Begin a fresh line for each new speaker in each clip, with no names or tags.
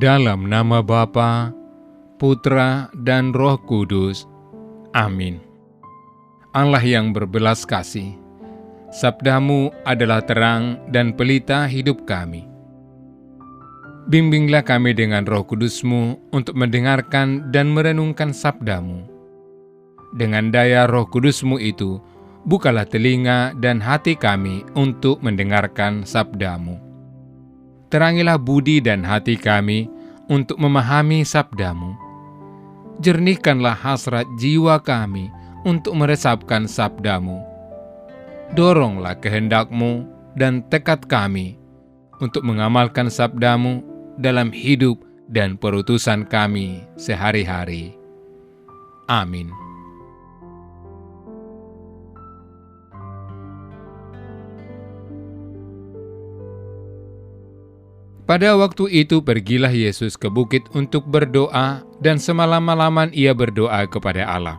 Dalam nama Bapa, Putra, dan Roh Kudus. Amin. Allah yang berbelas kasih, sabda-Mu adalah terang dan pelita hidup kami. Bimbinglah kami dengan Roh Kudus-Mu untuk mendengarkan dan merenungkan sabda-Mu. Dengan daya Roh Kudus-Mu itu, bukalah telinga dan hati kami untuk mendengarkan sabda-Mu. Terangilah budi dan hati kami untuk memahami sabda-Mu. Jernihkanlah hasrat jiwa kami untuk meresapkan sabda-Mu. Doronglah kehendak-Mu dan tekad kami untuk mengamalkan sabda-Mu dalam hidup dan perutusan kami sehari-hari. Amin. Pada waktu itu pergilah Yesus ke bukit untuk berdoa, dan semalam-malaman ia berdoa kepada Allah.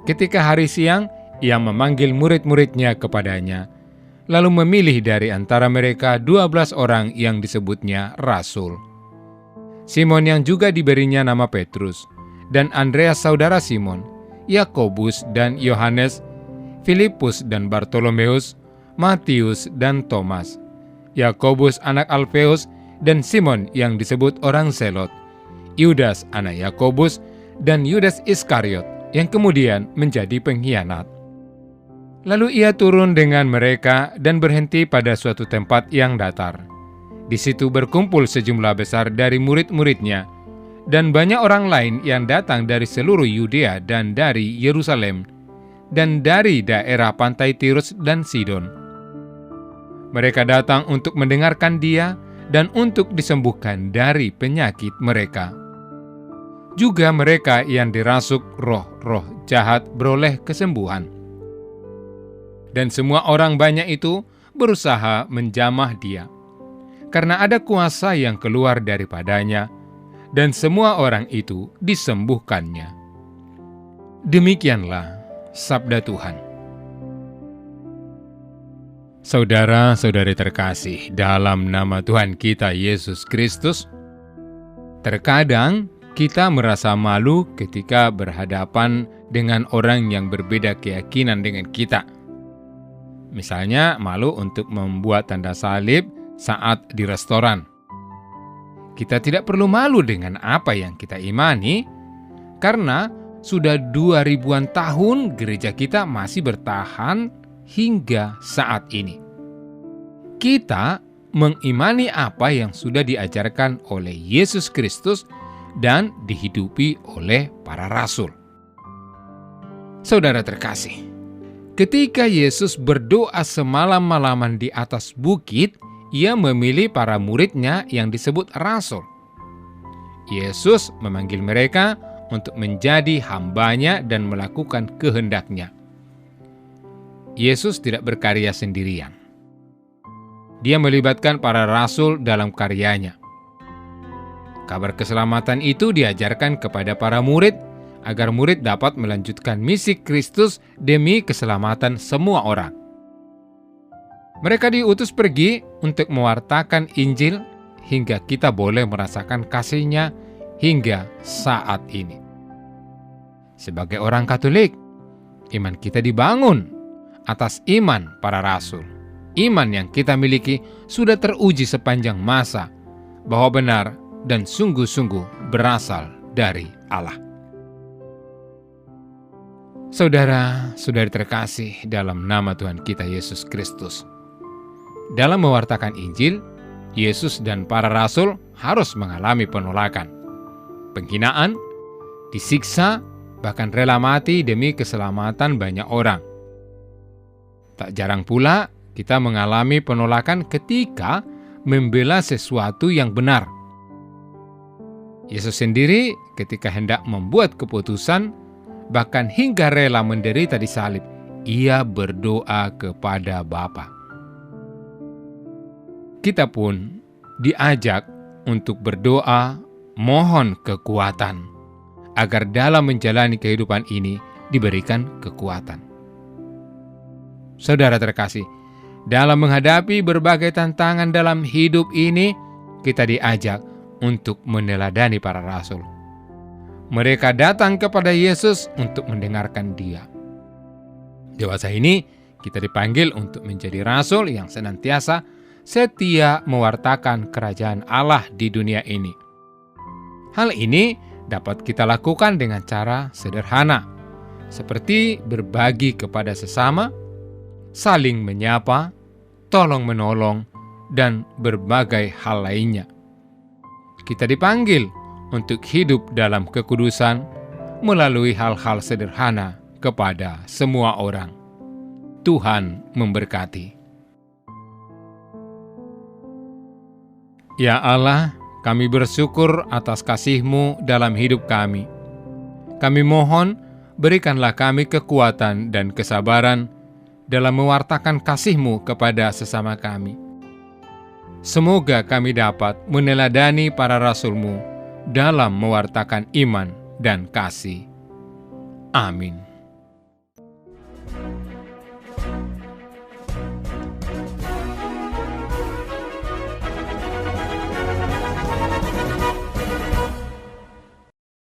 Ketika hari siang, ia memanggil murid-muridnya kepadanya, lalu memilih dari antara mereka 12 orang yang disebutnya rasul. Simon yang juga diberinya nama Petrus, dan Andreas saudara Simon, Yakobus dan Yohanes, Filipus dan Bartolomeus, Matius dan Thomas, Yakobus anak Alfeus, dan Simon yang disebut orang Zelot, Yudas anak Yakobus, dan Yudas Iskariot yang kemudian menjadi pengkhianat. Lalu ia turun dengan mereka dan berhenti pada suatu tempat yang datar. Di situ berkumpul sejumlah besar dari murid-muridnya, dan banyak orang lain yang datang dari seluruh Yudea dan dari Yerusalem, dan dari daerah pantai Tirus dan Sidon. Mereka datang untuk mendengarkan dia dan untuk disembuhkan dari penyakit mereka. Juga mereka yang dirasuk roh-roh jahat beroleh kesembuhan. Dan semua orang banyak itu berusaha menjamah dia, karena ada kuasa yang keluar daripadanya, dan semua orang itu disembuhkannya. Demikianlah sabda Tuhan. Saudara-saudari terkasih, dalam nama Tuhan kita Yesus Kristus, terkadang kita merasa malu ketika berhadapan dengan orang yang berbeda keyakinan dengan kita. Misalnya, malu untuk membuat tanda salib saat di restoran. Kita tidak perlu malu dengan apa yang kita imani, karena sudah 2000-an tahun gereja kita masih bertahan hingga saat ini. Kita mengimani apa yang sudah diajarkan oleh Yesus Kristus dan dihidupi oleh para rasul. Saudara terkasih, ketika Yesus berdoa semalam-malaman di atas bukit, ia memilih para muridnya yang disebut rasul. Yesus memanggil mereka untuk menjadi hambanya dan melakukan kehendaknya. Yesus tidak berkarya sendirian. Dia melibatkan para rasul dalam karyanya. Kabar keselamatan itu diajarkan kepada para murid agar murid dapat melanjutkan misi Kristus demi keselamatan semua orang. Mereka diutus pergi untuk mewartakan Injil hingga kita boleh merasakan kasih-Nya hingga saat ini. Sebagai orang Katolik, iman kita dibangun atas iman para rasul. Iman yang kita miliki sudah teruji sepanjang masa bahwa benar dan sungguh-sungguh berasal dari Allah. Saudara-saudari terkasih dalam nama Tuhan kita Yesus Kristus, dalam mewartakan Injil, Yesus dan para rasul harus mengalami penolakan, penghinaan, disiksa, bahkan rela mati demi keselamatan banyak orang. Tak jarang pula kita mengalami penolakan ketika membela sesuatu yang benar. Yesus sendiri ketika hendak membuat keputusan, bahkan hingga rela menderita di salib, ia berdoa kepada Bapa. Kita pun diajak untuk berdoa, mohon kekuatan, agar dalam menjalani kehidupan ini diberikan kekuatan. Saudara terkasih, dalam menghadapi berbagai tantangan dalam hidup ini, kita diajak untuk meneladani para rasul. Mereka datang kepada Yesus untuk mendengarkan Dia. Dewasa ini, kita dipanggil untuk menjadi rasul yang senantiasa setia mewartakan kerajaan Allah di dunia ini. Hal ini dapat kita lakukan dengan cara sederhana, seperti berbagi kepada sesama, saling menyapa, tolong-menolong, dan berbagai hal lainnya. Kita dipanggil untuk hidup dalam kekudusan melalui hal-hal sederhana kepada semua orang. Tuhan memberkati. Ya Allah, kami bersyukur atas kasih-Mu dalam hidup kami. Kami mohon, berikanlah kami kekuatan dan kesabaran dalam mewartakan kasih-Mu kepada sesama kami. Semoga kami dapat meneladani para rasul-Mu dalam mewartakan iman dan kasih. Amin.